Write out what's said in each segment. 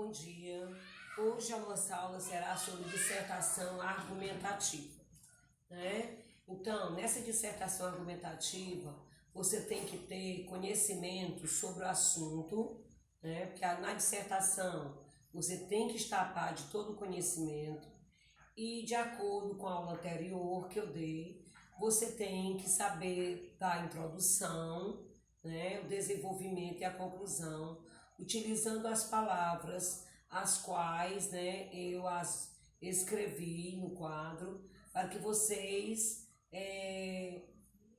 Bom dia. Hoje a nossa aula será sobre dissertação argumentativa, né? Então, nessa dissertação argumentativa, você tem que ter conhecimento sobre o assunto, né? Porque na dissertação você tem que estar a par de todo o conhecimento e, de acordo com a aula anterior que eu dei, você tem que saber da introdução, né? O desenvolvimento e a conclusão, utilizando as palavras as quais, né, eu as escrevi no quadro para que vocês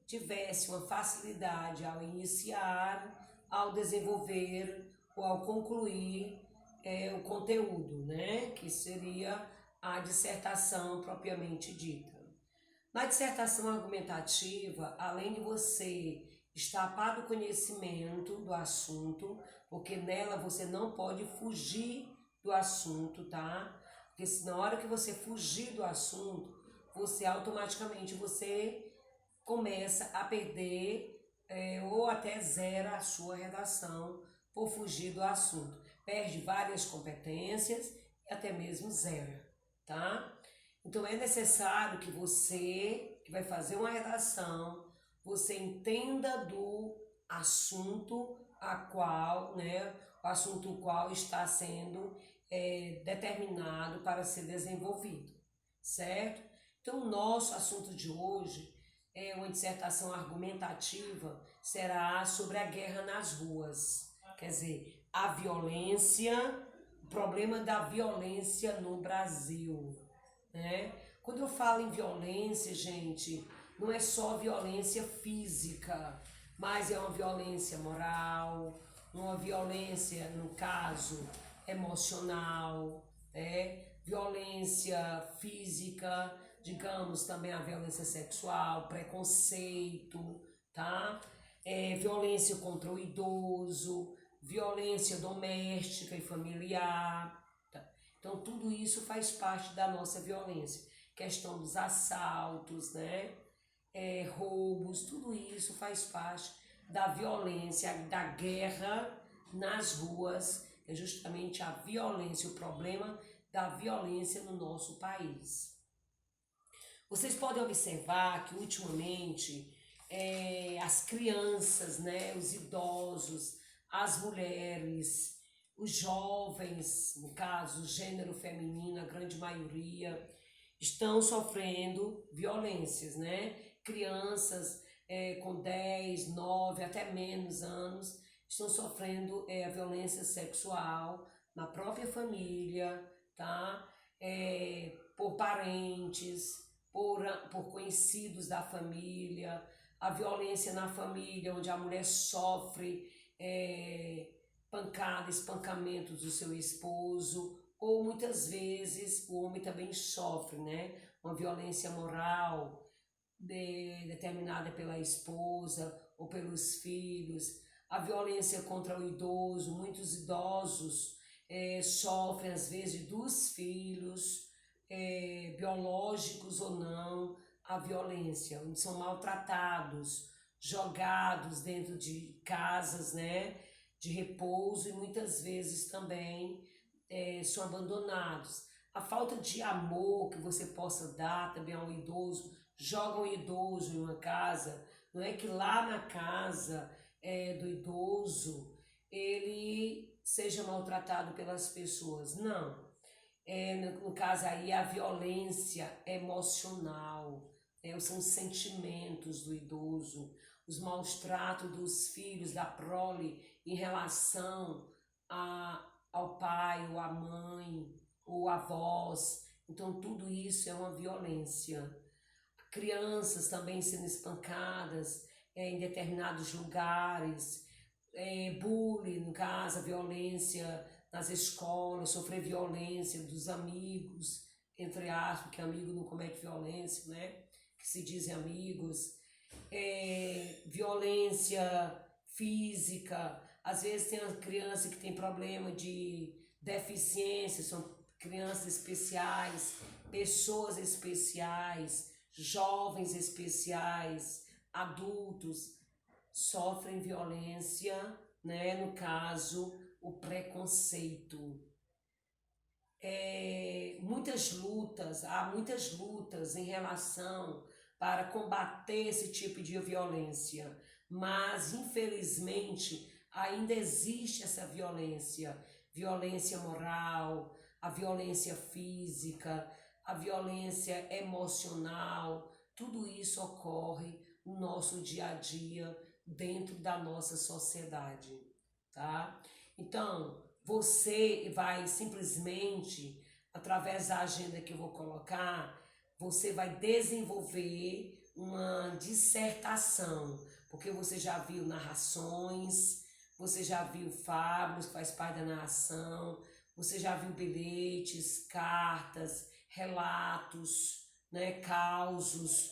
tivessem uma facilidade ao iniciar, ao desenvolver ou ao concluir o conteúdo, né, que seria a dissertação propriamente dita. Na dissertação argumentativa, além de você estar a par do conhecimento do assunto, porque nela você não pode fugir do assunto, tá? Porque se na hora que você fugir do assunto, você automaticamente começa a perder ou até zera a sua redação por fugir do assunto. Perde várias competências e até mesmo zera, tá? Então é necessário que você, que vai fazer uma redação, você entenda do assunto a qual, né, o assunto qual está sendo determinado para ser desenvolvido, certo? Então o nosso assunto de hoje é uma dissertação argumentativa, será sobre a guerra nas ruas, quer dizer, a violência, o problema da violência no Brasil, né? Quando eu falo em violência, gente, não é só violência física, mas é uma violência moral, uma violência, no caso, emocional, violência física, digamos também a violência sexual, preconceito, tá? Violência contra o idoso, violência doméstica e familiar. Então, tudo isso faz parte da nossa violência. Questão dos assaltos, né? Roubos, tudo isso faz parte da violência, da guerra nas ruas, é justamente a violência, o problema da violência no nosso país. Vocês podem observar que, ultimamente, as crianças, né? Os idosos, as mulheres, os jovens, no caso, o gênero feminino, a grande maioria, estão sofrendo violências, né? Crianças com 10, 9, até menos anos, estão sofrendo a violência sexual na própria família, tá? Por parentes, por conhecidos da família, a violência na família, onde a mulher sofre pancada, espancamentos do seu esposo, ou muitas vezes o homem também sofre, né? Uma violência moral determinada pela esposa ou pelos filhos, a violência contra o idoso, muitos idosos sofrem às vezes dos filhos, biológicos ou não, a violência, onde são maltratados, jogados dentro de casas, né? De repouso e muitas vezes também são abandonados. A falta de amor que você possa dar também ao idoso, joga um idoso em uma casa, não é que lá na casa do idoso ele seja maltratado pelas pessoas, não. No caso aí a violência emocional, são os sentimentos do idoso, os maus tratos dos filhos, da prole em relação ao pai ou à mãe ou avós. Então tudo isso é uma violência. Crianças também sendo espancadas em determinados lugares, bullying, no caso, a violência nas escolas, sofrer violência dos amigos, entre aspas, porque amigo não comete violência, né? Que se dizem amigos, violência física, às vezes tem uma criança que tem problema de deficiência, são crianças especiais, pessoas especiais, jovens especiais, adultos, sofrem violência, né? No caso, o preconceito, há muitas lutas em relação para combater esse tipo de violência, mas infelizmente ainda existe essa violência, violência moral, a violência física, a violência emocional, tudo isso ocorre no nosso dia a dia dentro da nossa sociedade, tá? Então, você vai simplesmente, através da agenda que eu vou colocar, você vai desenvolver uma dissertação, porque você já viu narrações, você já viu fábulas, que faz parte da narração, você já viu bilhetes, cartas, relatos, né, causos,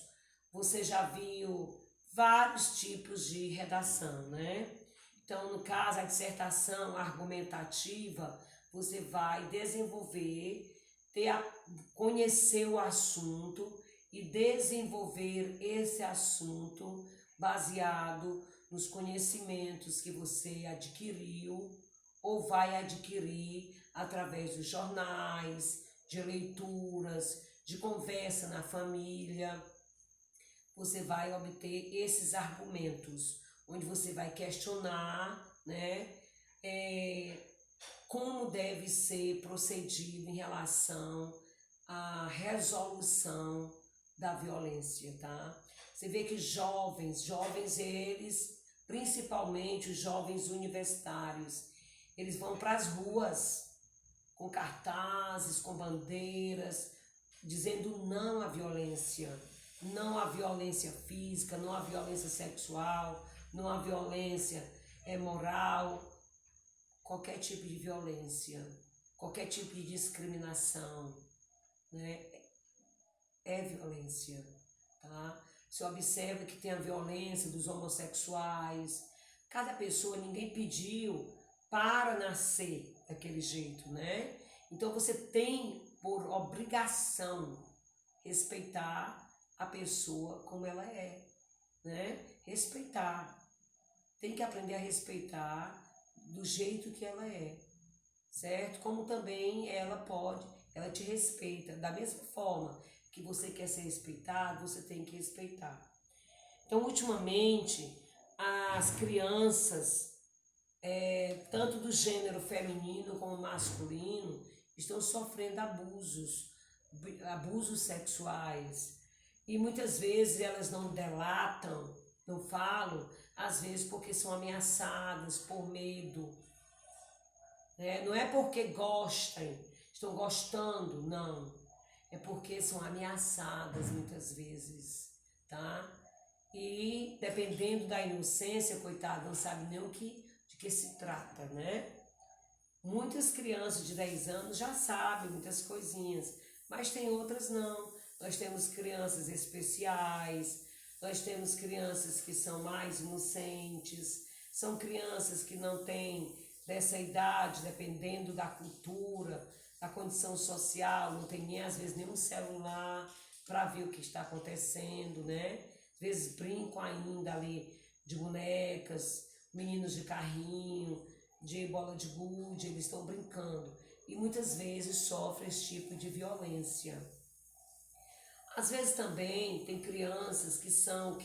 você já viu vários tipos de redação, né? Então, no caso, a dissertação argumentativa, você vai desenvolver, conhecer o assunto e desenvolver esse assunto baseado nos conhecimentos que você adquiriu ou vai adquirir através dos jornais, de leituras, de conversa na família. Você vai obter esses argumentos, onde você vai questionar, né, como deve ser procedido em relação à resolução da violência, tá? Você vê que jovens eles, principalmente os jovens universitários, eles vão para as ruas com cartazes, com bandeiras, dizendo não à violência. Não à violência física, não à violência sexual, não à violência moral, qualquer tipo de violência, qualquer tipo de discriminação, né? É violência, tá? Você observa que tem a violência dos homossexuais, cada pessoa, ninguém pediu para nascer daquele jeito, né? Então você tem por obrigação respeitar a pessoa como ela é, né? Respeitar. Tem que aprender a respeitar do jeito que ela é, certo? Como também ela te respeita. Da mesma forma que você quer ser respeitado, você tem que respeitar. Então, ultimamente, as crianças, tanto do gênero feminino como masculino, estão sofrendo abusos sexuais. E muitas vezes elas não delatam, não falam, às vezes porque são ameaçadas por medo. Né? Não é porque estão gostando, não. É porque são ameaçadas muitas vezes, tá? E dependendo da inocência, coitada, não sabe nem de que se trata, né? Muitas crianças de 10 anos já sabem muitas coisinhas, mas tem outras não. Nós temos crianças especiais, nós temos crianças que são mais inocentes, são crianças que não têm dessa idade, dependendo da cultura, da condição social, não tem nem às vezes nenhum celular para ver o que está acontecendo, né? Às vezes brincam ainda ali de bonecas, meninos de carrinho, de bola de gude, eles estão brincando e muitas vezes sofrem esse tipo de violência. Às vezes também tem crianças que são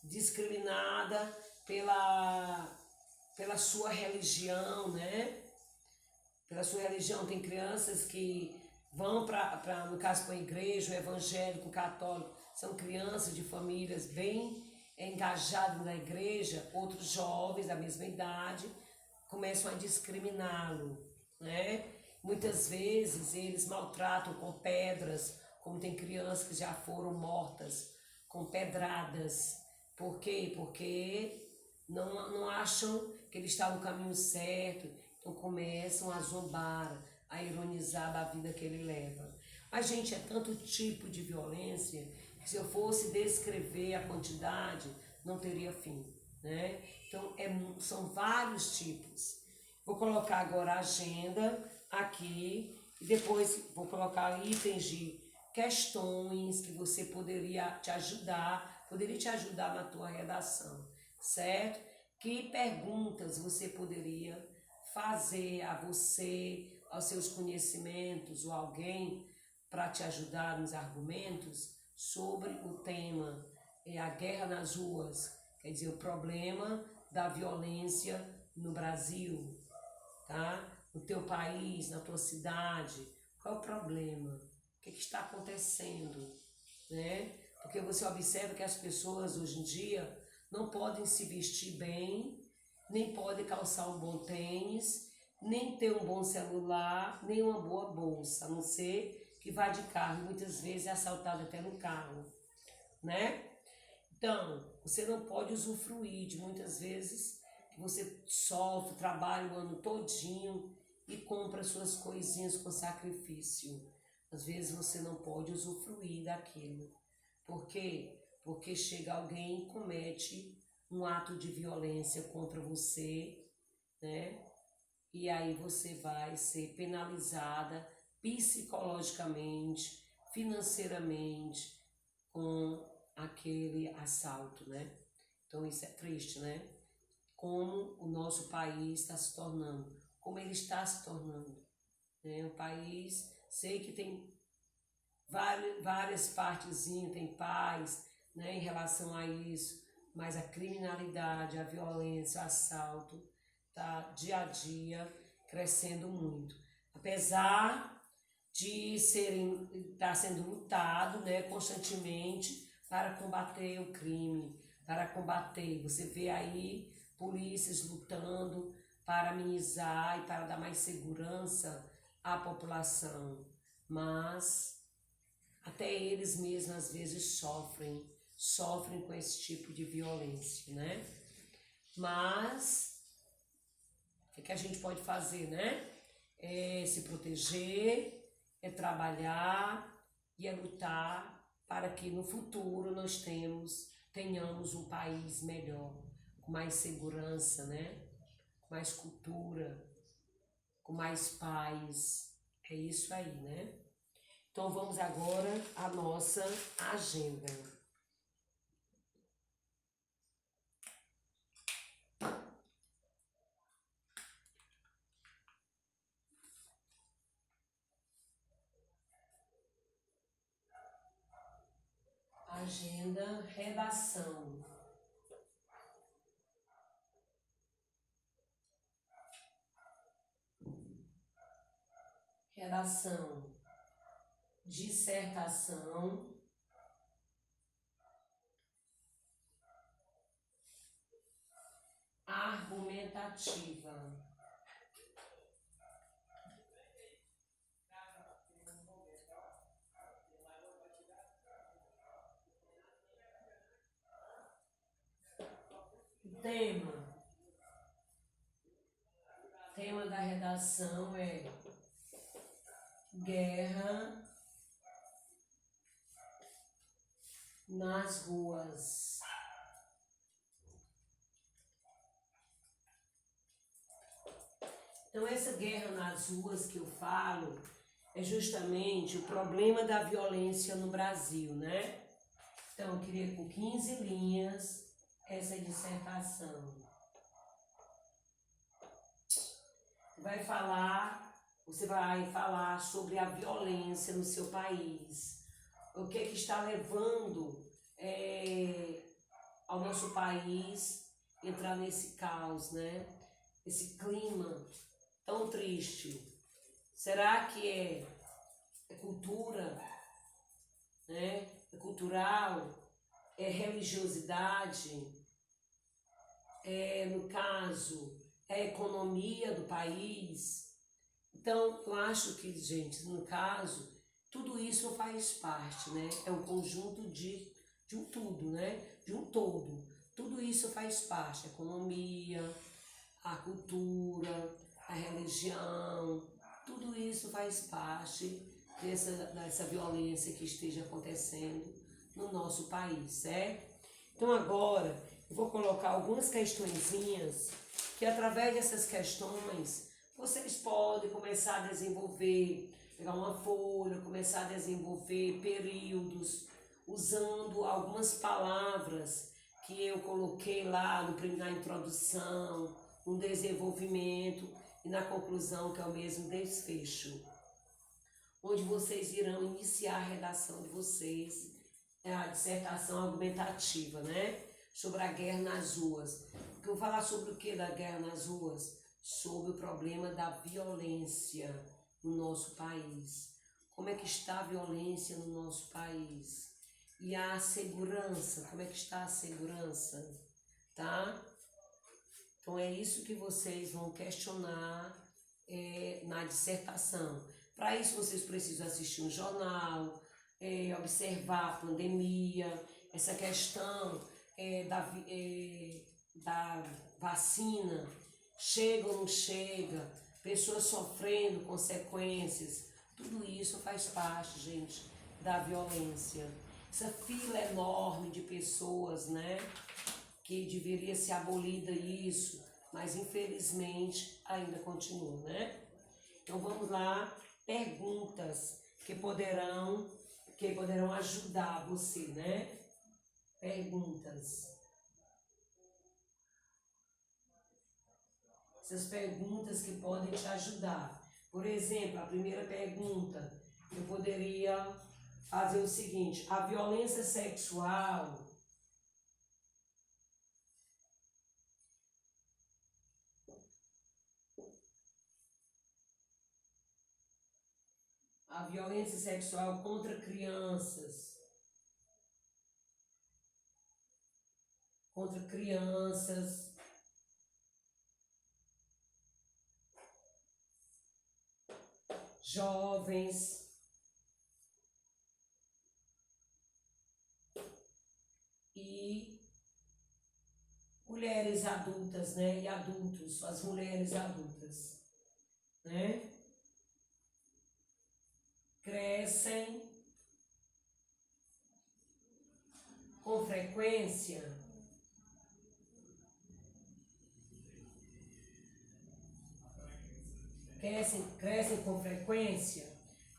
discriminadas pela sua religião, né? Pela sua religião, tem crianças que vão no caso, para a igreja, o evangélico, o católico, são crianças de famílias bem engajadas na igreja, outros jovens da mesma idade começam a discriminá-lo, né? Muitas vezes eles maltratam com pedras, como tem crianças que já foram mortas com pedradas. Por quê? Porque não acham que ele está no caminho certo, então começam a zombar, a ironizar da vida que ele leva. Mas, gente, é tanto tipo de violência que se eu fosse descrever a quantidade, não teria fim, né? Então, são vários tipos. Vou colocar agora a agenda aqui e depois vou colocar itens de questões que você poderia te ajudar na tua redação, certo? Que perguntas você poderia fazer a você, aos seus conhecimentos ou alguém para te ajudar nos argumentos sobre o tema a guerra nas ruas, quer dizer, o problema da violência no Brasil, tá? No teu país, na tua cidade, qual é o problema? O que está acontecendo, né? Porque você observa que as pessoas hoje em dia não podem se vestir bem, nem podem calçar um bom tênis, nem ter um bom celular, nem uma boa bolsa, a não ser que vá de carro, muitas vezes é assaltado até no carro, né? Então, você não pode usufruir de muitas vezes que você sofre, trabalha o ano todinho e compra suas coisinhas com sacrifício. Às vezes você não pode usufruir daquilo. Por quê? Porque chega alguém e comete um ato de violência contra você, né? E aí você vai ser penalizada psicologicamente, financeiramente, com aquele assalto, né? Então isso é triste, né? Como o nosso país está se tornando, como ele está se tornando, né? O país, sei que tem várias partezinhas, tem paz, né, em relação a isso, mas a criminalidade, a violência, o assalto, tá dia a dia crescendo muito. Apesar de estar sendo lutado, né, constantemente para combater o crime, para combater. Você vê aí polícias lutando para amenizar e para dar mais segurança à população, mas até eles mesmos às vezes sofrem com esse tipo de violência, né? Mas o que a gente pode fazer, né? É se proteger, é trabalhar e é lutar para que no futuro nós tenhamos um país melhor, com mais segurança, né? Com mais cultura, com mais paz. É isso aí, né? Então vamos agora à nossa agenda. Agenda, redação. Redação, dissertação, argumentativa. Tema da redação é guerra nas ruas. Então essa guerra nas ruas que eu falo é justamente o problema da violência no Brasil, né? Então eu queria com 15 linhas essa dissertação. Você vai falar sobre a violência no seu país, o que está levando ao nosso país entrar nesse caos, né? Esse clima tão triste. Será que é cultura, né? É cultural? É religiosidade? No caso, é a economia do país? Então, eu acho que, gente, no caso, tudo isso faz parte, né? É um conjunto de um tudo, né? De um todo. Tudo isso faz parte. A economia, a cultura, a religião, tudo isso faz parte dessa violência que esteja acontecendo no nosso país, certo? Então agora eu vou colocar algumas questõezinhas que através dessas questões vocês podem começar a desenvolver, pegar uma folha, começar a desenvolver períodos, usando algumas palavras que eu coloquei lá na introdução, no desenvolvimento, e na conclusão, que é o mesmo desfecho, onde vocês irão iniciar a redação de vocês, a dissertação argumentativa, né? Sobre a guerra nas ruas. Eu vou falar sobre o que da guerra nas ruas? Sobre o problema da violência no nosso país. Como é que está a violência no nosso país? E a segurança, como é que está a segurança? Tá? Então é isso que vocês vão questionar na dissertação. Para isso vocês precisam assistir um jornal, observar a pandemia, essa questão da vacina, chega ou não chega, pessoas sofrendo consequências, tudo isso faz parte, gente, da violência. Essa fila enorme de pessoas, né, que deveria ser abolida isso, mas infelizmente ainda continua, né? Então vamos lá, perguntas que poderão ajudar você, né? Perguntas. Essas perguntas que podem te ajudar. Por exemplo, a primeira pergunta, eu poderia fazer o seguinte: a violência sexual contra crianças, jovens e mulheres adultas, né? E adultos, as mulheres adultas, né? Crescem com frequência crescem com frequência.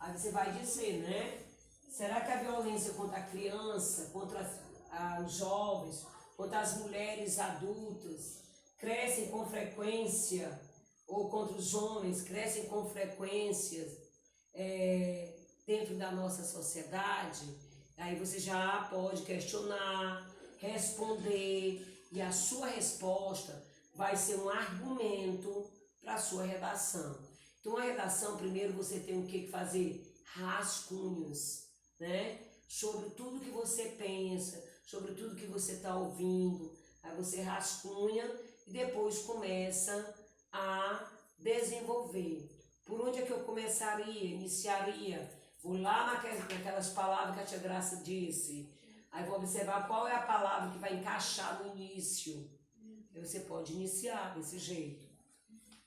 Aí você vai dizer, né? Será que a violência contra a criança, contra os jovens, contra as mulheres adultas, crescem com frequência, ou contra os homens, crescem com frequência dentro da nossa sociedade? Aí você já pode questionar, responder, e a sua resposta vai ser um argumento para a sua redação. Então, a redação, primeiro você tem o que fazer? Rascunhos, né? Sobre tudo que você pensa, sobre tudo que você está ouvindo. Aí você rascunha e depois começa a desenvolver. Por onde é que eu começaria, iniciaria? Vou lá naquelas palavras que a tia Graça disse. Aí vou observar qual é a palavra que vai encaixar no início. Aí você pode iniciar desse jeito.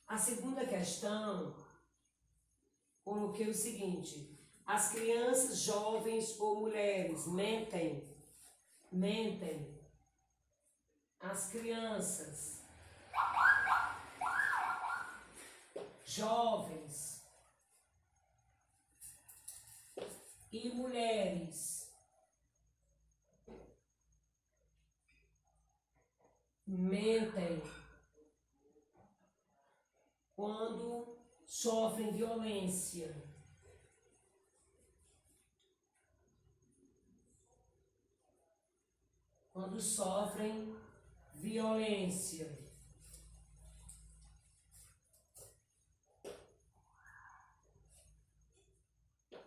A segunda questão, coloquei o seguinte: as crianças, jovens ou mulheres mentem? Mentem. As crianças, jovens e mulheres mentem quando sofrem violência. Quando sofrem violência.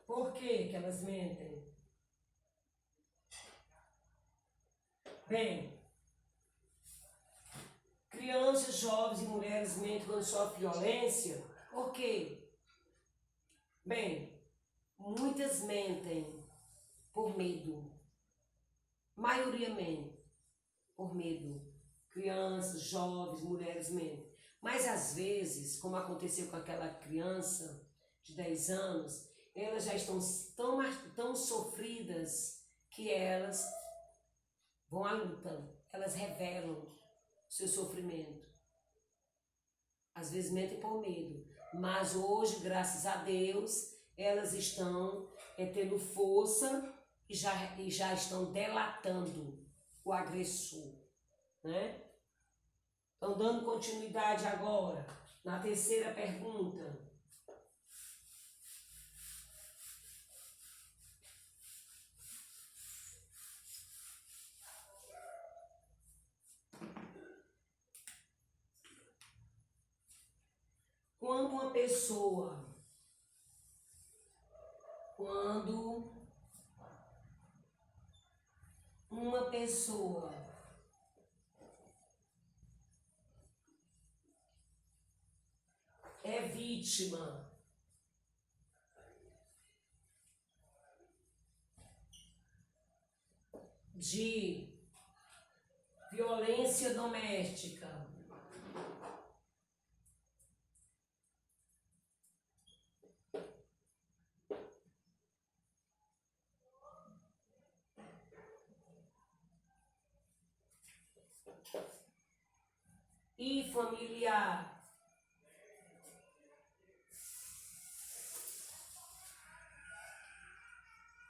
Por que que elas mentem? Bem, crianças, jovens e mulheres mentem quando sofrem violência. Por quê? Bem, muitas mentem por medo. Maioria mente por medo. Crianças, jovens, mulheres mentem. Mas às vezes, como aconteceu com aquela criança de 10 anos, elas já estão tão sofridas que elas vão à luta. Elas revelam o seu sofrimento. Às vezes mentem por medo. Mas hoje, graças a Deus, elas estão tendo força e já estão delatando o agressor, né? Então, dando continuidade agora. Na terceira pergunta, quando uma pessoa é vítima de violência doméstica,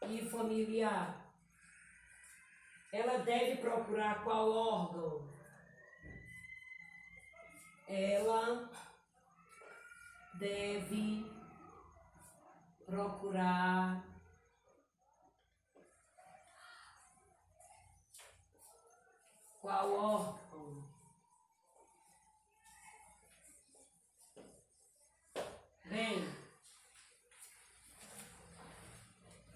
e familiar, ela deve procurar qual órgão? Ela deve procurar qual órgão?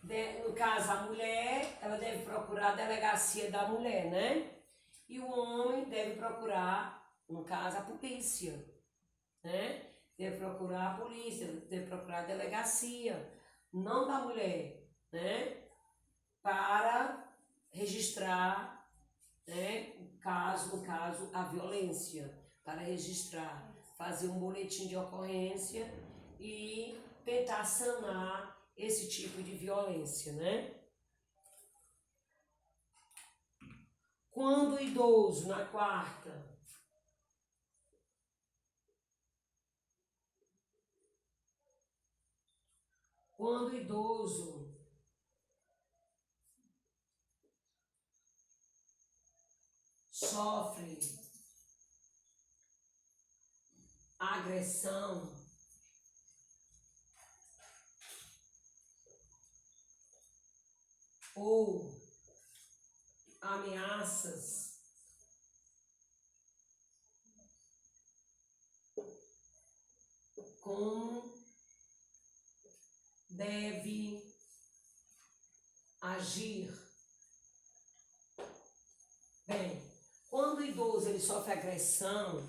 Bem, no caso a mulher, ela deve procurar a delegacia da mulher, né? E o homem deve procurar, no caso, a polícia, né? Deve procurar a polícia, deve procurar a delegacia, não da mulher, né? Para registrar, né? No caso, a violência, para registrar, fazer um boletim de ocorrência e tentar sanar esse tipo de violência, né? Quando o idoso, na quarta, quando o idoso sofre agressão ou ameaças, como deve agir? Bem, quando o idoso ele sofre agressão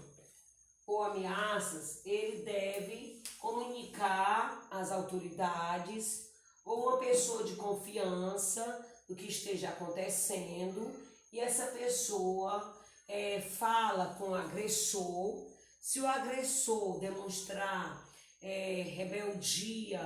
ou ameaças, ele deve comunicar às autoridades ou uma pessoa de confiança do que esteja acontecendo, e essa pessoa fala com o agressor. Se o agressor demonstrar rebeldia,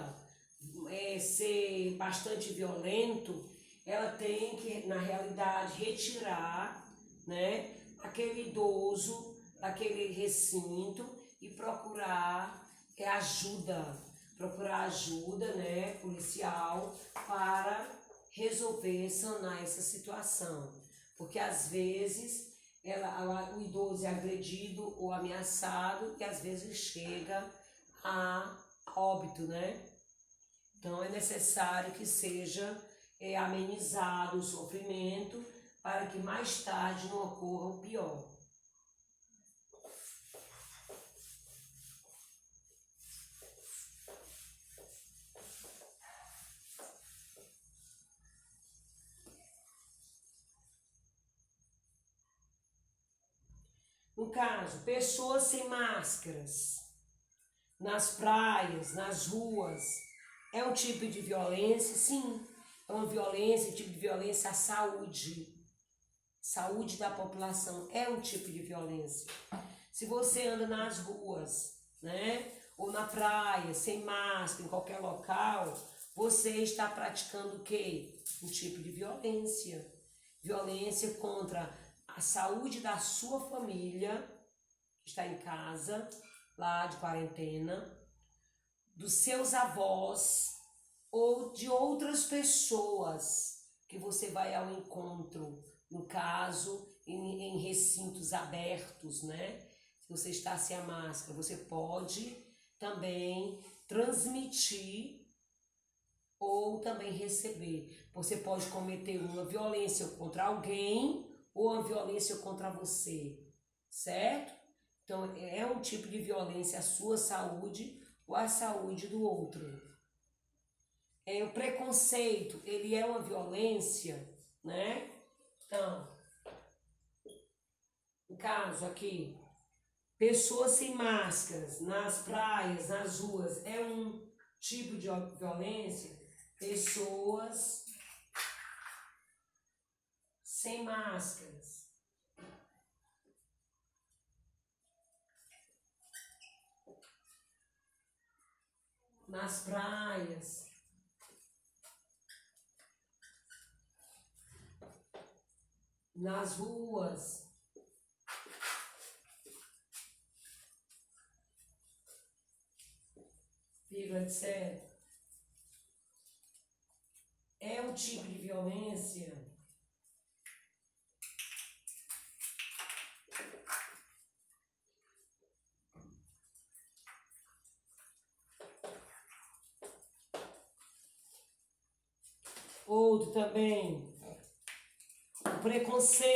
ser bastante violento, ela tem que, na realidade, retirar, né, aquele idoso daquele recinto e procurar ajuda, né, policial, para resolver, sanar essa situação. Porque às vezes o idoso é agredido ou ameaçado e às vezes chega a óbito, né? Então é necessário que seja amenizado o sofrimento para que mais tarde não ocorra o pior. No caso, pessoas sem máscaras, nas praias, nas ruas, é um tipo de violência? Sim, é uma violência, tipo de violência à saúde. Saúde da população é um tipo de violência. Se você anda nas ruas, né, ou na praia, sem máscara, em qualquer local, você está praticando o quê? Um tipo de violência. Violência contra a saúde da sua família, que está em casa, lá de quarentena, dos seus avós ou de outras pessoas que você vai ao encontro, no caso, em recintos abertos, né? você está sem a máscara, você pode também transmitir ou também receber. Você pode cometer uma violência contra alguém ou uma violência contra você, certo? Então, é um tipo de violência à sua saúde ou à saúde do outro. O preconceito, ele é uma violência, né? Então, no caso aqui, pessoas sem máscaras nas praias, nas ruas, é um tipo de violência. Pessoas sem máscaras nas praias, nas ruas, etc. É um tipo de violência outro também, o preconceito.